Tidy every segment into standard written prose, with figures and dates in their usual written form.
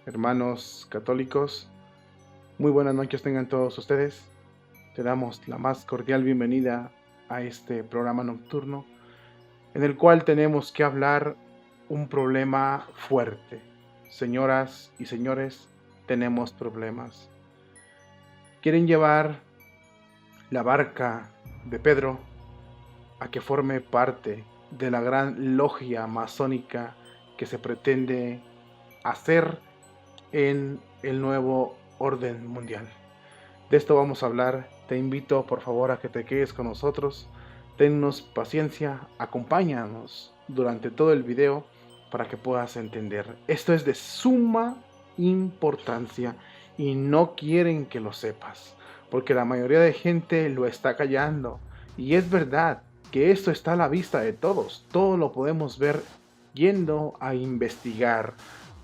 hermanos católicos. Muy buenas noches tengan todos ustedes. Te damos la más cordial bienvenida a este programa nocturno, en el cual tenemos que hablar un problema fuerte. Señoras y señores, tenemos problemas. Quieren llevar la barca de Pedro a que forme parte de la gran logia masónica que se pretende hacer en el nuevo orden mundial. De esto vamos a hablar. Te invito por favor a que te quedes con nosotros. Tennos paciencia, acompáñanos durante todo el video para que puedas entender. Esto es de suma importancia y no quieren que lo sepas, porque la mayoría de gente lo está callando. Y es verdad que esto está a la vista de todos. Todo lo podemos ver yendo a investigar,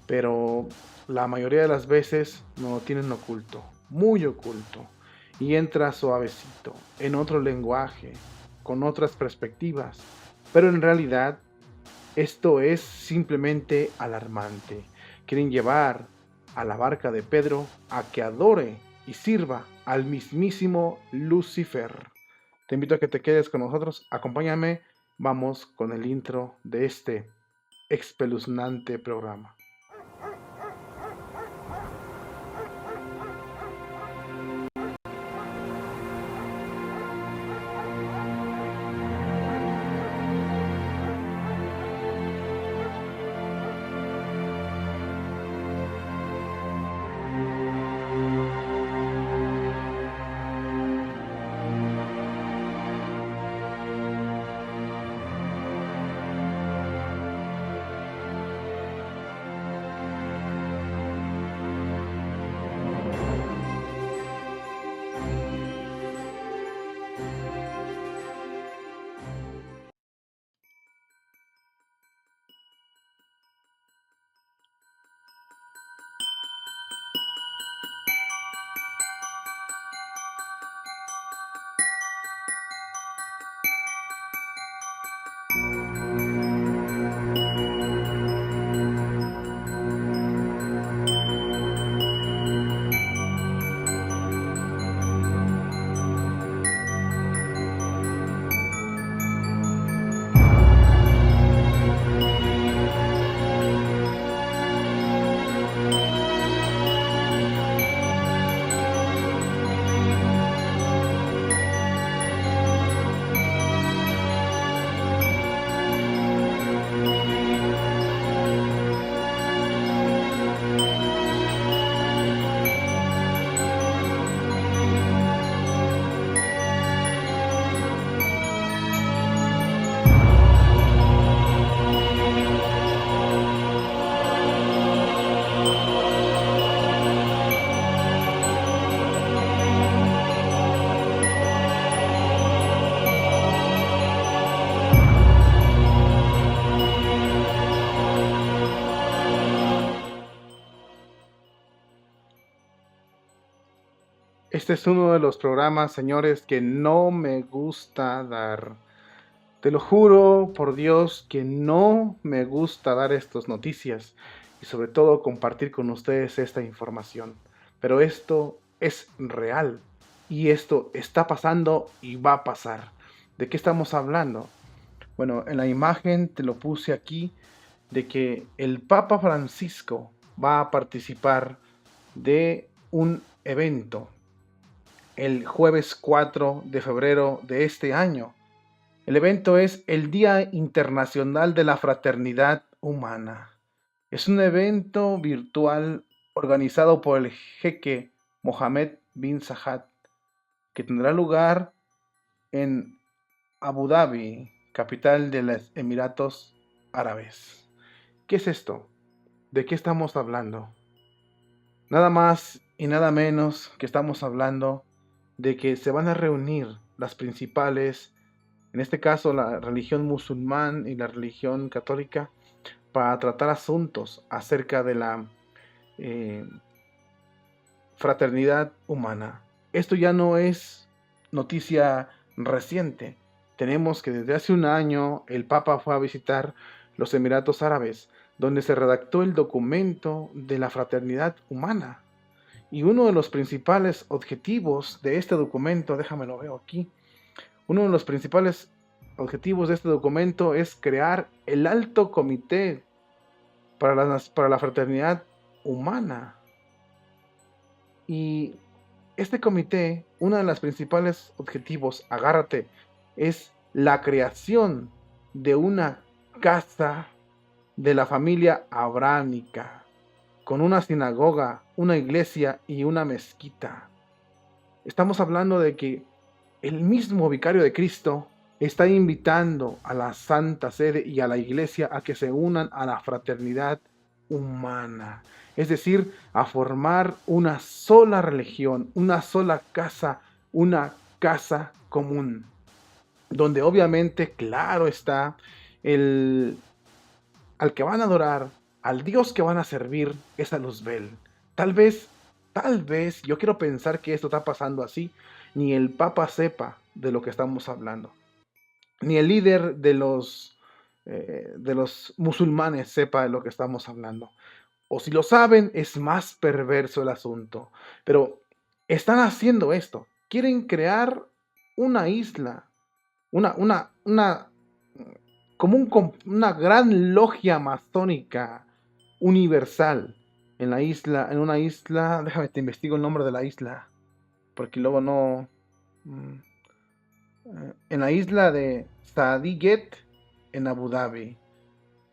pero la mayoría de las veces no lo tienen oculto, muy oculto, y entra suavecito, en otro lenguaje, con otras perspectivas, pero en realidad esto es simplemente alarmante. Quieren llevar a la barca de Pedro a que adore y sirva al mismísimo Lucifer. Te invito a que te quedes con nosotros, acompáñame, vamos con el intro de este espeluznante programa. Este es uno de los programas, señores, que no me gusta dar. Te lo juro por Dios que no me gusta dar estas noticias y sobre todo compartir con ustedes esta información. Pero esto es real y esto está pasando y va a pasar. ¿De qué estamos hablando? Bueno, en la imagen te lo puse aquí de que el Papa Francisco va a participar de un evento el jueves 4 de febrero de este año. El evento es el Día Internacional de la Fraternidad Humana. Es un evento virtual organizado por el jeque Mohammed bin Zayed, que tendrá lugar en Abu Dhabi, capital de los Emiratos Árabes. ¿Qué es esto? ¿De qué estamos hablando? Nada más y nada menos que estamos hablando de que se van a reunir las principales, en este caso la religión musulmán y la religión católica, para tratar asuntos acerca de la fraternidad humana. Esto ya no es noticia reciente. Tenemos que desde hace un año el Papa fue a visitar los Emiratos Árabes, donde se redactó el documento de la fraternidad humana. Y uno de los principales objetivos de este documento, déjame lo veo aquí, uno de los principales objetivos de este documento es crear el alto comité para la fraternidad humana. Y este comité, uno de los principales objetivos, agárrate, es la creación de una casa de la familia abrámica, con una sinagoga, una iglesia y una mezquita. Estamos hablando de que el mismo vicario de Cristo está invitando a la Santa Sede y a la iglesia a que se unan a la fraternidad humana. Es decir, a formar una sola religión, una sola casa, una casa común. Donde obviamente, claro está, al que van a adorar, al Dios que van a servir, es a Luzbel. Tal vez, yo quiero pensar que esto está pasando así, ni el Papa sepa de lo que estamos hablando, ni el líder de los musulmanes sepa de lo que estamos hablando. O si lo saben, es más perverso el asunto. Pero están haciendo esto. Quieren crear una isla, una gran logia masónica universal en una isla, déjame te investigo el nombre de la isla, porque luego no, en la isla de Sadiget, en Abu Dhabi.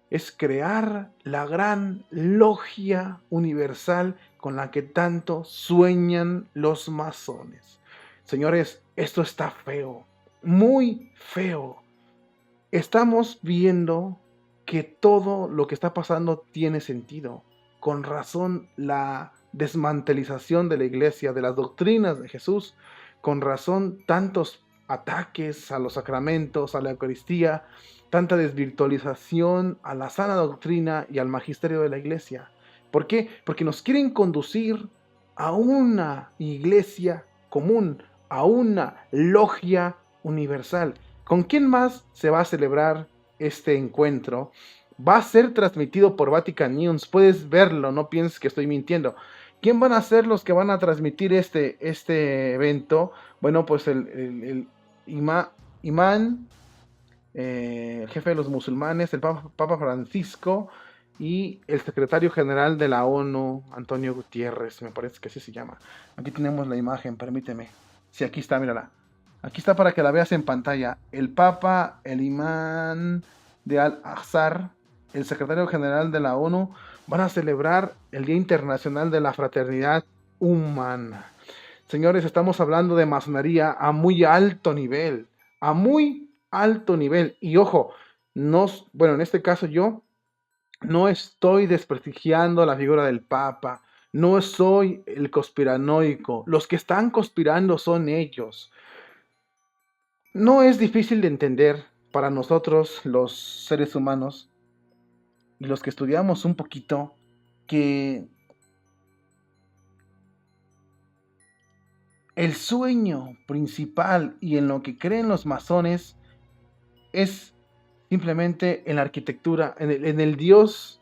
Es crear la gran logia universal con la que tanto sueñan los masones. Señores, esto está feo, muy feo. Estamos viendo que todo lo que está pasando tiene sentido. Con razón, la desmantelización de la iglesia, de las doctrinas de Jesús. Con razón, tantos ataques a los sacramentos, a la Eucaristía, tanta desvirtualización a la sana doctrina y al magisterio de la iglesia. ¿Por qué? Porque nos quieren conducir a una iglesia común, a una logia universal. ¿Con quién más se va a celebrar este encuentro? Va a ser transmitido por Vatican News. Puedes verlo, no pienses que estoy mintiendo. ¿Quién van a ser los que van a transmitir este evento? Bueno, pues el imán, el jefe de los musulmanes, el Papa Francisco y el secretario general de la ONU, Antonio Gutiérrez, me parece que así se llama. Aquí tenemos la imagen, permíteme. Sí, aquí está, mírala. Aquí está para que la veas en pantalla. El Papa, el imán de Al-Azhar, el secretario general de la ONU, van a celebrar el Día Internacional de la Fraternidad Humana. Señores, estamos hablando de masonería a muy alto nivel. A muy alto nivel. Y ojo, bueno, en este caso yo no estoy desprestigiando la figura del Papa. No soy el conspiranoico. Los que están conspirando son ellos. No es difícil de entender para nosotros, los seres humanos, y los que estudiamos un poquito, que el sueño principal y en lo que creen los masones es simplemente en la arquitectura, en el Dios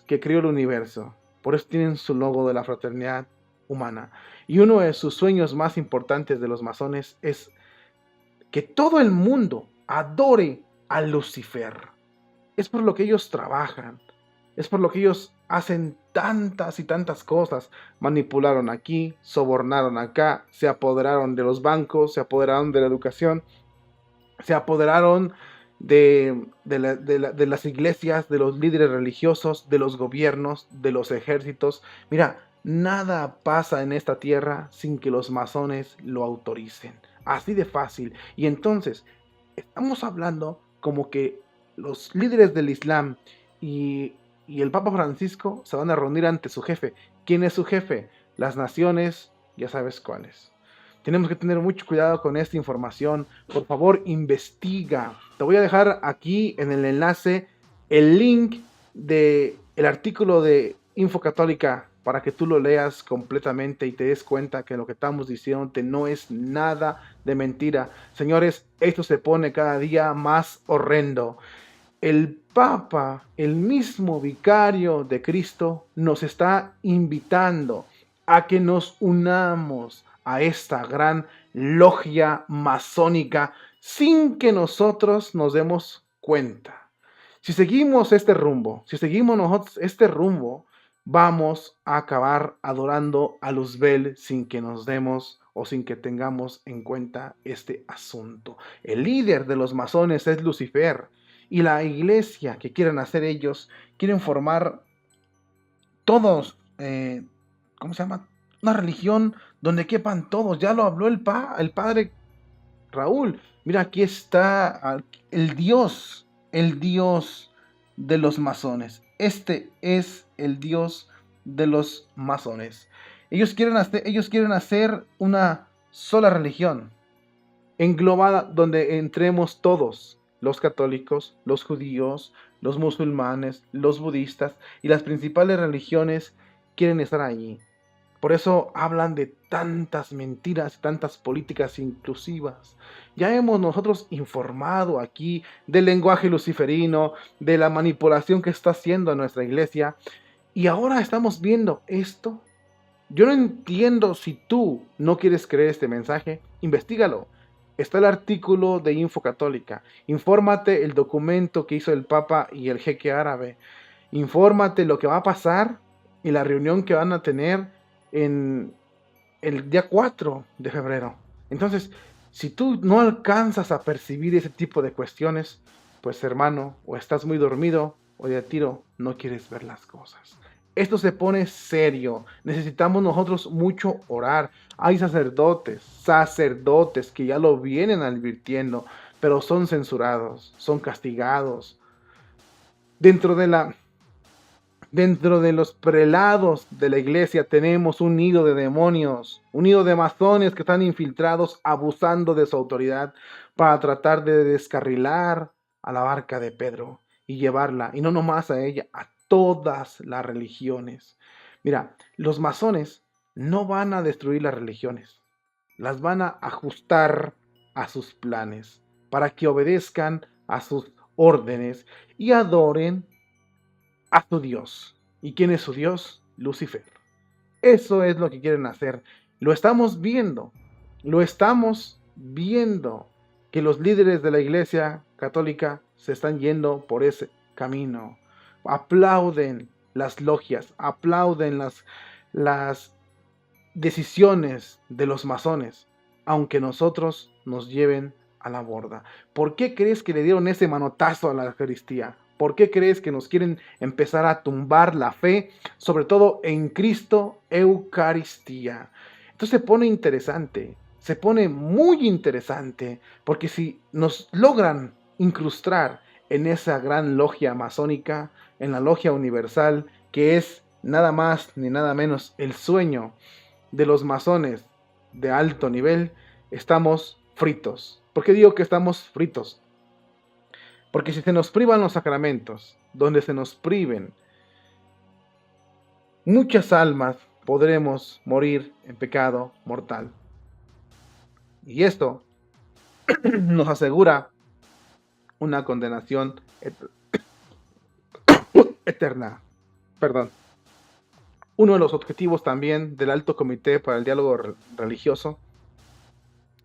que creó el universo. Por eso tienen su logo de la fraternidad humana. Y uno de sus sueños más importantes de los masones es que todo el mundo adore a Lucifer. Es por lo que ellos trabajan. Es por lo que ellos hacen tantas y tantas cosas. Manipularon aquí, sobornaron acá, se apoderaron de los bancos, se apoderaron de la educación, se apoderaron de las iglesias, de los líderes religiosos, de los gobiernos, de los ejércitos. Mira, nada pasa en esta tierra sin que los masones lo autoricen. Así de fácil. Y entonces, estamos hablando como que los líderes del Islam y el Papa Francisco se van a reunir ante su jefe. ¿Quién es su jefe? Las naciones, ya sabes cuáles. Tenemos que tener mucho cuidado con esta información. Por favor, investiga. Te voy a dejar aquí en el enlace el link del artículo de Info Católica para que tú lo leas completamente y te des cuenta que lo que estamos diciendo no es nada de mentira. Señores, esto se pone cada día más horrendo. el Papa, el mismo vicario de Cristo, nos está invitando a que nos unamos a esta gran logia masónica sin que nosotros nos demos cuenta. Si seguimos este rumbo, si seguimos nosotros este rumbo, vamos a acabar adorando a Luzbel sin que nos demos o sin que tengamos en cuenta este asunto. El líder de los masones es Lucifer y la iglesia que quieren hacer ellos, quieren formar todos, ¿cómo se llama? Una religión donde quepan todos. Ya lo habló el padre Raúl. Mira, aquí está el Dios de los masones. Este es el Dios de los masones. Ellos quieren hacer una sola religión, englobada, donde entremos todos, los católicos, los judíos, los musulmanes, los budistas y las principales religiones quieren estar allí. Por eso hablan de tantas mentiras, tantas políticas inclusivas. Ya hemos nosotros informado aquí del lenguaje luciferino, de la manipulación que está haciendo nuestra iglesia, y ahora estamos viendo esto. Yo no entiendo. Si tú no quieres creer este mensaje, investígalo. Está el artículo de Info Católica. Infórmate el documento que hizo el Papa y el jeque árabe. Infórmate lo que va a pasar y la reunión que van a tener en el día 4 de febrero. Entonces, si tú no alcanzas a percibir ese tipo de cuestiones, pues hermano, o estás muy dormido o de tiro no quieres ver las cosas. Esto se pone serio. Necesitamos nosotros mucho orar. Hay sacerdotes que ya lo vienen advirtiendo, pero son censurados, son castigados. Dentro de los prelados de la iglesia tenemos un nido de demonios, un nido de masones que están infiltrados abusando de su autoridad para tratar de descarrilar a la barca de Pedro y llevarla, y no nomás a ella, a todas las religiones. Mira, los masones no van a destruir las religiones, las van a ajustar a sus planes para que obedezcan a sus órdenes y adoren a su Dios. ¿Y quién es su Dios? Lucifer. Eso es lo que quieren hacer. Lo estamos viendo. Lo estamos viendo. Que los líderes de la iglesia católica se están yendo por ese camino. Aplauden las logias. Aplauden las decisiones de los masones. Aunque nosotros nos lleven a la borda. ¿Por qué crees que le dieron ese manotazo a la Eucaristía? ¿Por qué crees que nos quieren empezar a tumbar la fe, sobre todo en Cristo Eucaristía? Entonces se pone interesante, se pone muy interesante, porque si nos logran incrustar en esa gran logia masónica, en la logia universal, que es nada más ni nada menos el sueño de los masones de alto nivel, estamos fritos. ¿Por qué digo que estamos fritos? Porque si se nos privan los sacramentos, donde se nos priven, muchas almas podremos morir en pecado mortal. Y esto nos asegura una condenación eterna. Perdón. Uno de los objetivos también del Alto Comité para el Diálogo Religioso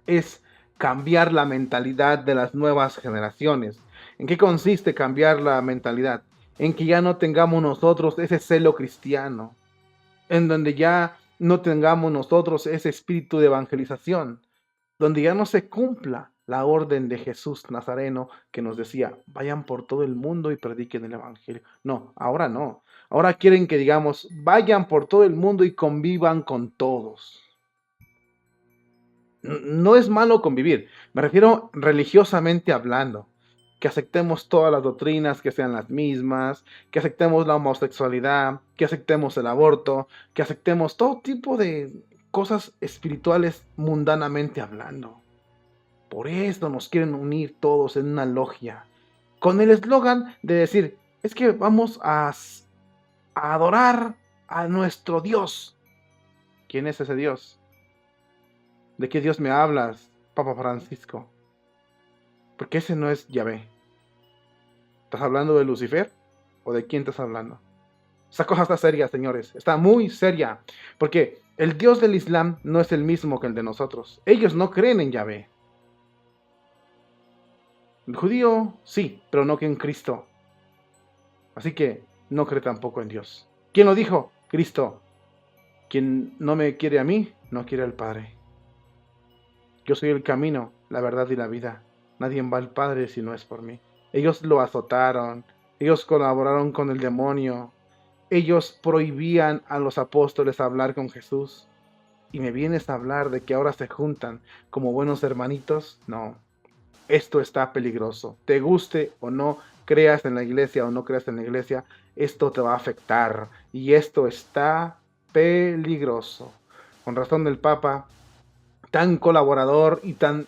es cambiar la mentalidad de las nuevas generaciones. ¿En qué consiste cambiar la mentalidad? En que ya no tengamos nosotros ese celo cristiano, en donde ya no tengamos nosotros ese espíritu de evangelización, donde ya no se cumpla la orden de Jesús Nazareno que nos decía, vayan por todo el mundo y prediquen el evangelio. No, ahora no. Ahora quieren que digamos, vayan por todo el mundo y convivan con todos. No es malo convivir, me refiero religiosamente hablando, que aceptemos todas las doctrinas que sean las mismas, que aceptemos la homosexualidad, que aceptemos el aborto, que aceptemos todo tipo de cosas espirituales mundanamente hablando. Por eso nos quieren unir todos en una logia, con el eslogan de decir, es que vamos a adorar a nuestro Dios. ¿Quién es ese Dios? ¿De qué Dios me hablas, Papa Francisco? Porque ese no es Yahvé. ¿Estás hablando de Lucifer o de quién estás hablando? Esa cosa está seria, señores, está muy seria, porque el Dios del Islam no es el mismo que el de nosotros. Ellos no creen en Yahvé. El judío sí, pero no que en Cristo. Así que no cree tampoco en Dios. ¿Quién lo dijo? Cristo. Quien no me quiere a mí, no quiere al Padre. Yo soy el camino, la verdad y la vida. Nadie va al Padre si no es por mí. Ellos lo azotaron, ellos colaboraron con el demonio, ellos prohibían a los apóstoles hablar con Jesús. ¿Y me vienes a hablar de que ahora se juntan como buenos hermanitos? No, esto está peligroso. Te guste o no, creas en la iglesia o no creas en la iglesia, esto te va a afectar. Y esto está peligroso. Con razón del Papa, tan colaborador y tan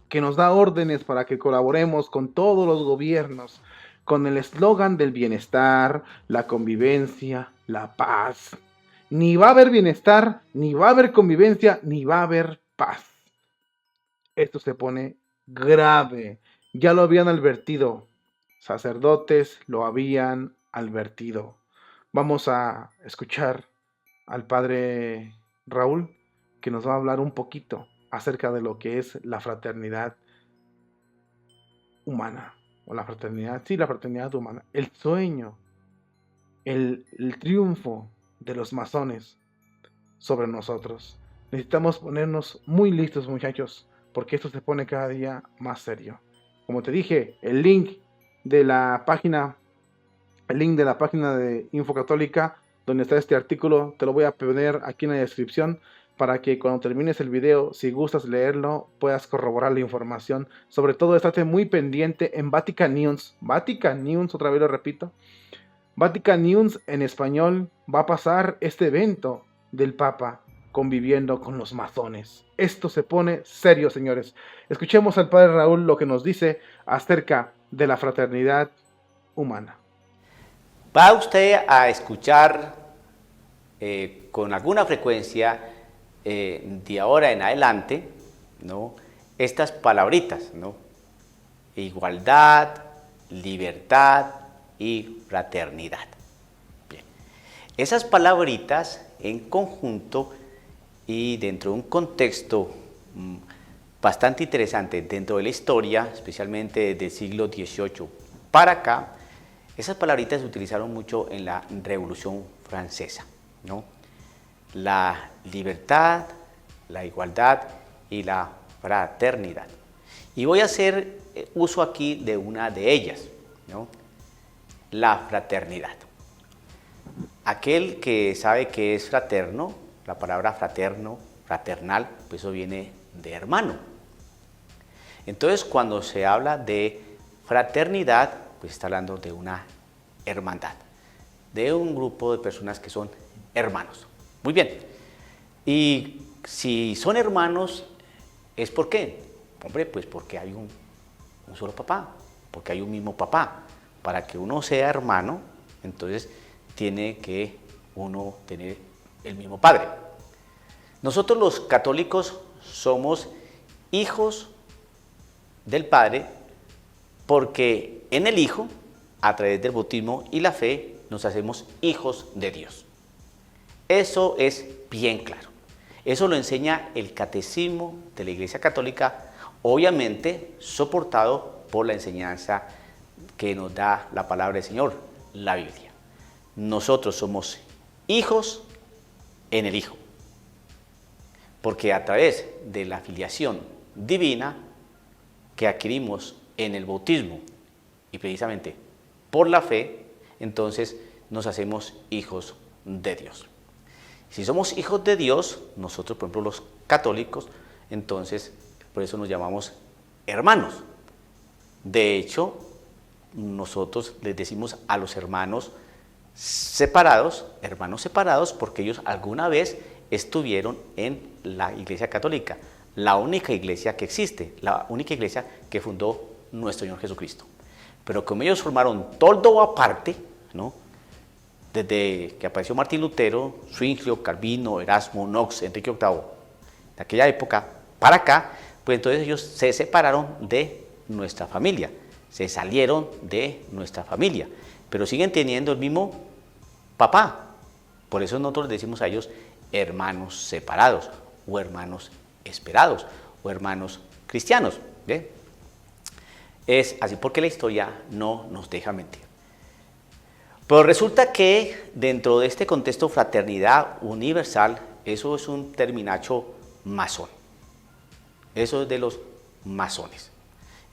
que nos da órdenes para que colaboremos con todos los gobiernos, con el eslogan del bienestar, la convivencia, la paz. Ni va a haber bienestar, ni va a haber convivencia, ni va a haber paz. Esto se pone grave. Ya lo habían advertido. Sacerdotes lo habían advertido. Vamos a escuchar al padre Raúl, que nos va a hablar un poquito acerca de lo que es la fraternidad humana. O la fraternidad, sí, la fraternidad humana. El sueño, el triunfo de los masones sobre nosotros. Necesitamos ponernos muy listos, muchachos, porque esto se pone cada día más serio. Como te dije, el link de la página de Info Católica, donde está este artículo, te lo voy a poner aquí en la descripción para que cuando termines el video, si gustas leerlo, puedas corroborar la información. Sobre todo, estate muy pendiente en Vatican News. Vatican News, otra vez lo repito. Vatican News en español va a pasar este evento del Papa conviviendo con los masones. Esto se pone serio, señores. Escuchemos al padre Raúl lo que nos dice acerca de la fraternidad humana. Va usted a escuchar con alguna frecuencia de ahora en adelante, ¿no?, estas palabritas, ¿no? Igualdad, libertad y fraternidad. Bien. Esas palabritas en conjunto y dentro de un contexto bastante interesante dentro de la historia, especialmente del siglo XVIII para acá, esas palabritas se utilizaron mucho en la Revolución Francesa, ¿no? La libertad, la igualdad y la fraternidad. Y voy a hacer uso aquí de una de ellas, ¿no? La fraternidad. Aquel que sabe que es fraterno, la palabra fraterno, fraternal, pues eso viene de hermano. Entonces, cuando se habla de fraternidad, pues está hablando de una hermandad, de un grupo de personas que son hermanos. Muy bien. Y si son hermanos, ¿es por qué? Hombre, pues porque hay un solo papá, porque hay un mismo papá. Para que uno sea hermano, entonces tiene que uno tener el mismo padre. Nosotros los católicos somos hijos del Padre porque en el Hijo, a través del bautismo y la fe, nos hacemos hijos de Dios. Eso es bien claro. Eso lo enseña el Catecismo de la Iglesia Católica, obviamente soportado por la enseñanza que nos da la palabra del Señor, la Biblia. Nosotros somos hijos en el Hijo, porque a través de la filiación divina que adquirimos en el bautismo y precisamente por la fe, entonces nos hacemos hijos de Dios. Si somos hijos de Dios, nosotros, por ejemplo, los católicos, entonces por eso nos llamamos hermanos. De hecho, nosotros les decimos a los hermanos separados, porque ellos alguna vez estuvieron en la Iglesia Católica, la única iglesia que existe, la única iglesia que fundó nuestro Señor Jesucristo. Pero como ellos formaron todo aparte, ¿no?, desde que apareció Martín Lutero, Zwinglio, Calvino, Erasmo, Knox, Enrique VIII, de aquella época para acá, pues entonces ellos se separaron de nuestra familia. se salieron de nuestra familia, pero siguen teniendo el mismo papá. Por eso nosotros decimos a ellos hermanos separados, o hermanos esperados, o hermanos cristianos. ¿Ve? Es así porque la historia no nos deja mentir. Pero resulta que dentro de este contexto fraternidad universal, eso es un terminacho masón. Eso es de los masones.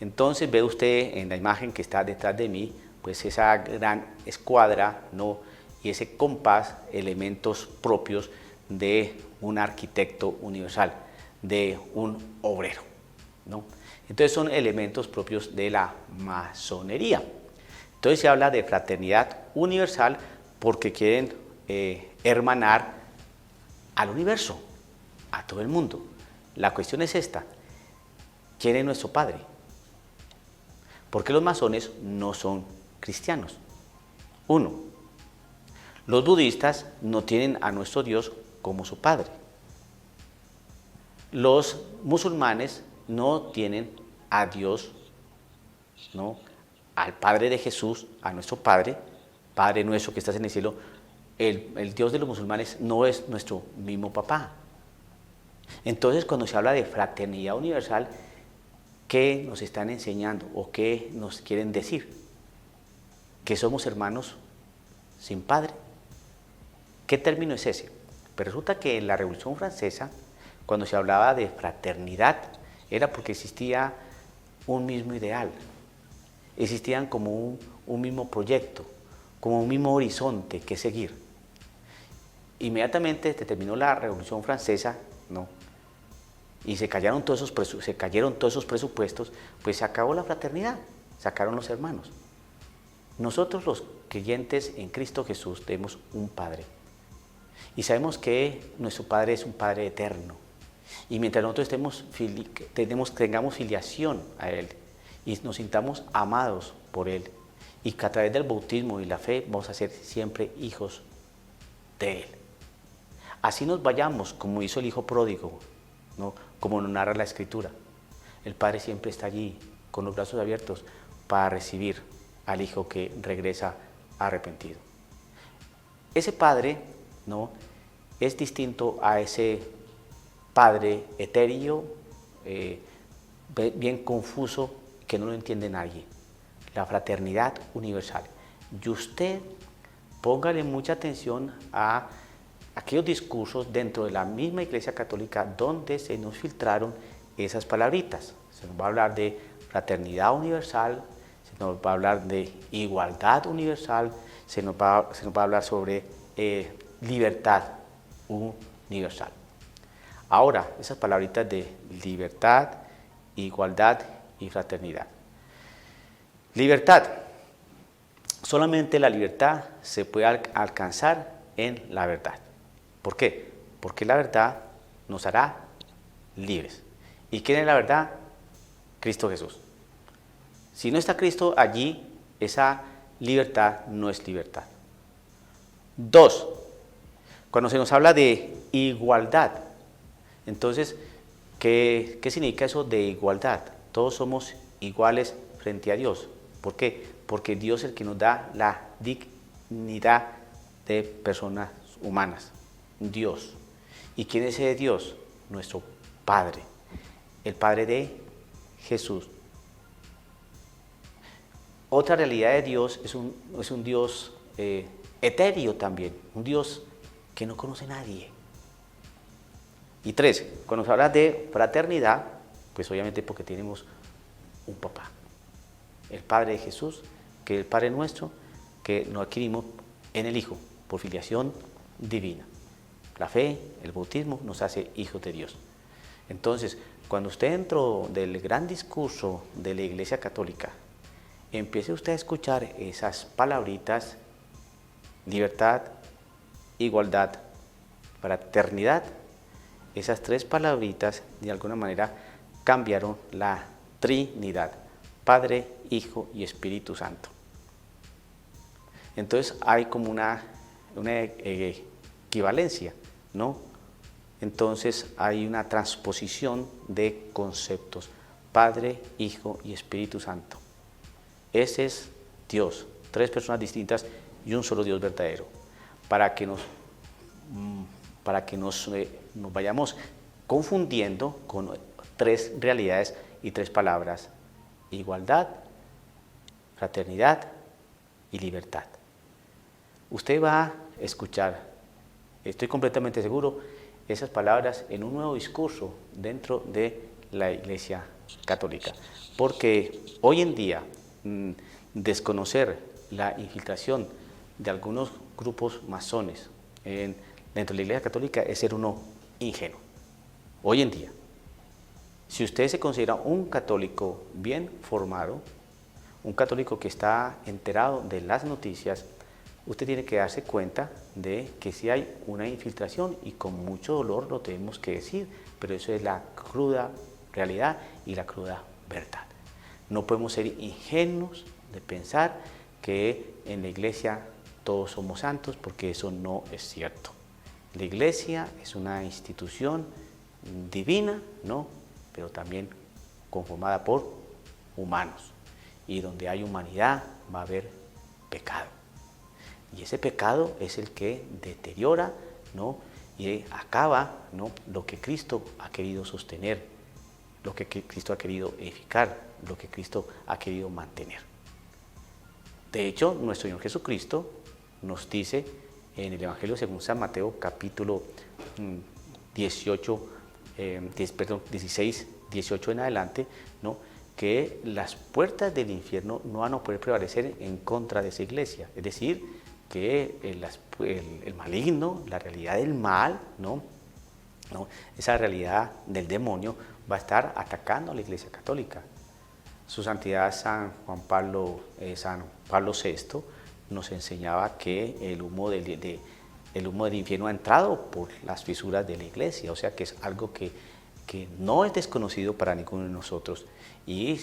Entonces ve usted en la imagen que está detrás de mí, pues esa gran escuadra, ¿no? Y ese compás, elementos propios de un arquitecto universal, de un obrero, ¿no? Entonces son elementos propios de la masonería. Entonces se habla de fraternidad universal porque quieren hermanar al universo, a todo el mundo. La cuestión es esta: ¿quién es nuestro Padre? Porque los masones no son cristianos. Uno, los budistas no tienen a nuestro Dios como su Padre. Los musulmanes no tienen a Dios, ¿no?, al Padre de Jesús, a nuestro Padre, Padre nuestro que estás en el cielo. El Dios de los musulmanes no es nuestro mismo papá. Entonces, cuando se habla de fraternidad universal, ¿qué nos están enseñando o qué nos quieren decir? Que somos hermanos sin padre. ¿Qué término es ese? Pero resulta que en la Revolución Francesa, cuando se hablaba de fraternidad, era porque existía un mismo ideal, existían como un mismo proyecto, como un mismo horizonte que seguir. Inmediatamente terminó la Revolución Francesa, ¿no?, y se cayeron todos esos presupuestos, pues se acabó la fraternidad, sacaron los hermanos. Nosotros los creyentes en Cristo Jesús tenemos un Padre, y sabemos que nuestro Padre es un Padre eterno, y mientras nosotros tengamos filiación a Él, y nos sintamos amados por Él, y que a través del bautismo y la fe vamos a ser siempre hijos de Él. Así nos vayamos, como hizo el hijo pródigo, ¿no?, como nos narra la Escritura. El Padre siempre está allí, con los brazos abiertos, para recibir al hijo que regresa arrepentido. Ese Padre, ¿no?, es distinto a ese Padre etéreo, bien confuso, que no lo entiende nadie. La fraternidad universal. Y usted póngale mucha atención a aquellos discursos dentro de la misma Iglesia Católica donde se nos filtraron esas palabritas. Se nos va a hablar de fraternidad universal, se nos va a hablar de igualdad universal, se nos va a hablar sobre libertad universal. Ahora, esas palabritas de libertad, igualdad y fraternidad. Libertad. Solamente la libertad se puede alcanzar en la verdad. ¿Por qué? Porque la verdad nos hará libres. ¿Y quién es la verdad? Cristo Jesús. Si no está Cristo allí, esa libertad no es libertad. 2. Cuando se nos habla de igualdad, entonces, ¿qué significa eso de igualdad? Todos somos iguales frente a Dios. ¿Por qué? Porque Dios es el que nos da la dignidad de personas humanas. Dios. ¿Y quién es ese Dios? Nuestro Padre. El Padre de Jesús. Otra realidad de Dios es un Dios etéreo también. Un Dios que no conoce a nadie. Y 3. Cuando se habla de fraternidad, pues obviamente porque tenemos un papá. El Padre de Jesús, que es el Padre nuestro, que nos adquirimos en el Hijo, por filiación divina. La fe, el bautismo, nos hace hijos de Dios. Entonces, cuando usted dentro del gran discurso de la Iglesia Católica, empiece usted a escuchar esas palabritas, libertad, igualdad, fraternidad, esas 3 palabritas de alguna manera cambiaron la Trinidad, Padre, Hijo y Espíritu Santo. Entonces hay como una equivalencia, ¿no? Entonces hay una transposición de conceptos, Padre, Hijo y Espíritu Santo. Ese es Dios, tres personas distintas y un solo Dios verdadero. Para que nos vayamos confundiendo con tres realidades y tres palabras: igualdad, fraternidad y libertad. Usted va a escuchar, estoy completamente seguro, esas palabras en un nuevo discurso dentro de la Iglesia Católica. Porque hoy en día, desconocer la infiltración de algunos grupos masones dentro de la Iglesia Católica es ser uno ingenuo. Hoy en día, si usted se considera un católico bien formado, un católico que está enterado de las noticias, usted tiene que darse cuenta de que sí hay una infiltración, y con mucho dolor lo tenemos que decir, pero eso es la cruda realidad y la cruda verdad. No podemos ser ingenuos de pensar que en la Iglesia todos somos santos, porque eso no es cierto. La Iglesia es una institución divina, ¿no?, pero también conformada por humanos. Y donde hay humanidad va a haber pecado. Y ese pecado es el que deteriora, ¿no?, y acaba, ¿no?, lo que Cristo ha querido sostener, lo que Cristo ha querido edificar, lo que Cristo ha querido mantener. De hecho, nuestro Señor Jesucristo nos dice en el Evangelio según San Mateo, capítulo 16, 18 en adelante, ¿no?, que las puertas del infierno no van a poder prevalecer en contra de esa iglesia. Es decir, que el maligno, la realidad del mal, ¿no?, esa realidad del demonio va a estar atacando a la Iglesia Católica. Su Santidad San Pablo VI nos enseñaba que el humo del infierno ha entrado por las fisuras de la Iglesia, o sea que es algo que no es desconocido para ninguno de nosotros, y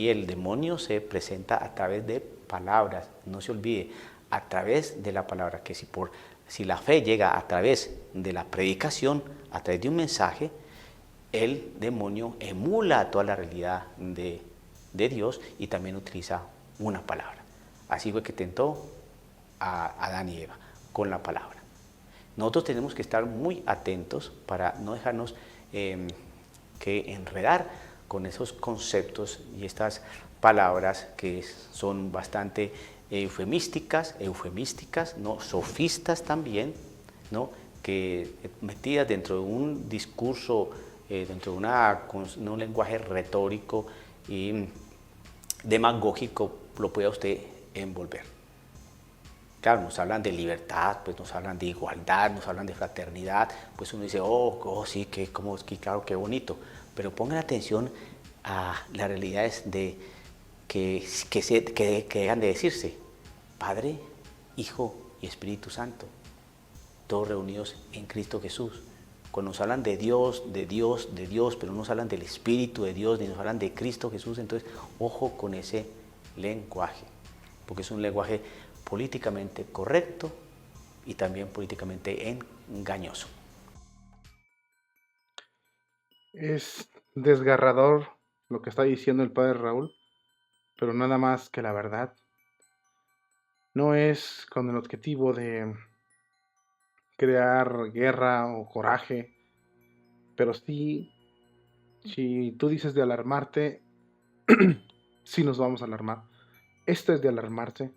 el demonio se presenta a través de palabras. No se olvide, a través de la palabra, que si la fe llega a través de la predicación, a través de un mensaje, el demonio emula toda la realidad de Dios y también utiliza una palabra. Así fue que tentó a Adán y Eva, con la palabra. Nosotros tenemos que estar muy atentos para no dejarnos que enredar con esos conceptos y estas palabras que son bastante eufemísticas, ¿no?, sofistas también, ¿no?, que metidas dentro de un discurso, dentro de un lenguaje retórico y demagógico, lo pueda usted envolver. Claro, nos hablan de libertad, pues nos hablan de igualdad, nos hablan de fraternidad, pues uno dice, sí, claro, qué bonito, pero pongan atención a las realidades que dejan de decirse: Padre, Hijo y Espíritu Santo, todos reunidos en Cristo Jesús. Cuando nos hablan de Dios, pero no nos hablan del Espíritu de Dios, ni nos hablan de Cristo Jesús, entonces ojo con ese lenguaje, porque es un lenguaje políticamente correcto y también políticamente engañoso. Es desgarrador lo que está diciendo el padre Raúl, pero nada más que la verdad. No es con el objetivo de crear guerra o coraje, pero sí, si tú dices de alarmarte, sí nos vamos a alarmar. Esto es de alarmarse,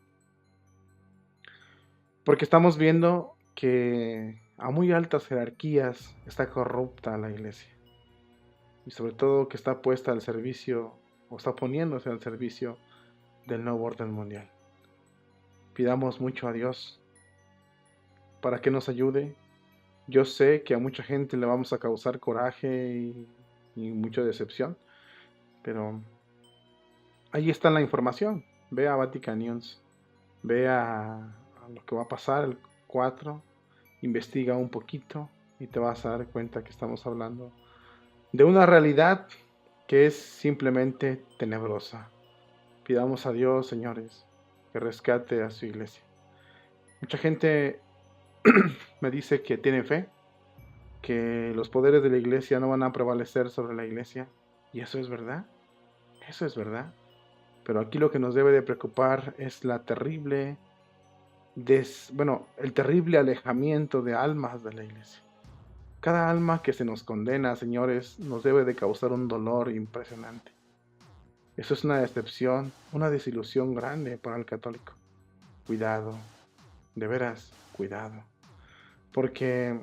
porque estamos viendo que a muy altas jerarquías está corrupta la iglesia, y sobre todo que está puesta al servicio, o está poniéndose al servicio del nuevo orden mundial. Pidamos mucho a Dios para que nos ayude. Yo sé que a mucha gente le vamos a causar coraje y mucha decepción, pero ahí está la información. Ve a Vatican News, ve a lo que va a pasar el 4, investiga un poquito y te vas a dar cuenta que estamos hablando de una realidad que es simplemente tenebrosa. Pidamos a Dios, señores, que rescate a su iglesia. Mucha gente me dice que tiene fe, que los poderes de la iglesia no van a prevalecer sobre la iglesia, y eso es verdad, Pero aquí lo que nos debe de preocupar es el terrible alejamiento de almas de la iglesia. Cada alma que se nos condena, señores, nos debe de causar un dolor impresionante. Eso es una decepción, una desilusión grande para el católico. Cuidado, de veras, cuidado. Porque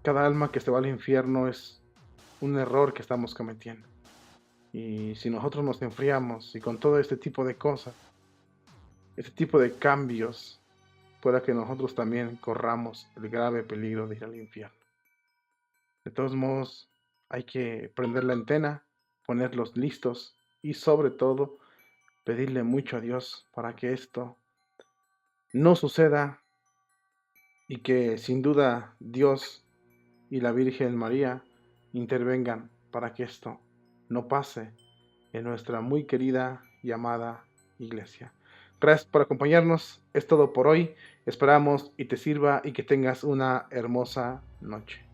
cada alma que se va al infierno es un error que estamos cometiendo. Y si nosotros nos enfriamos y con todo este tipo de cosas, este tipo de cambios, pueda que nosotros también corramos el grave peligro de ir al infierno. De todos modos, hay que prender la antena, ponerlos listos y sobre todo pedirle mucho a Dios para que esto no suceda y que sin duda Dios y la Virgen María intervengan para que esto no pase en nuestra muy querida y amada iglesia. Gracias por acompañarnos, es todo por hoy, esperamos y te sirva y que tengas una hermosa noche.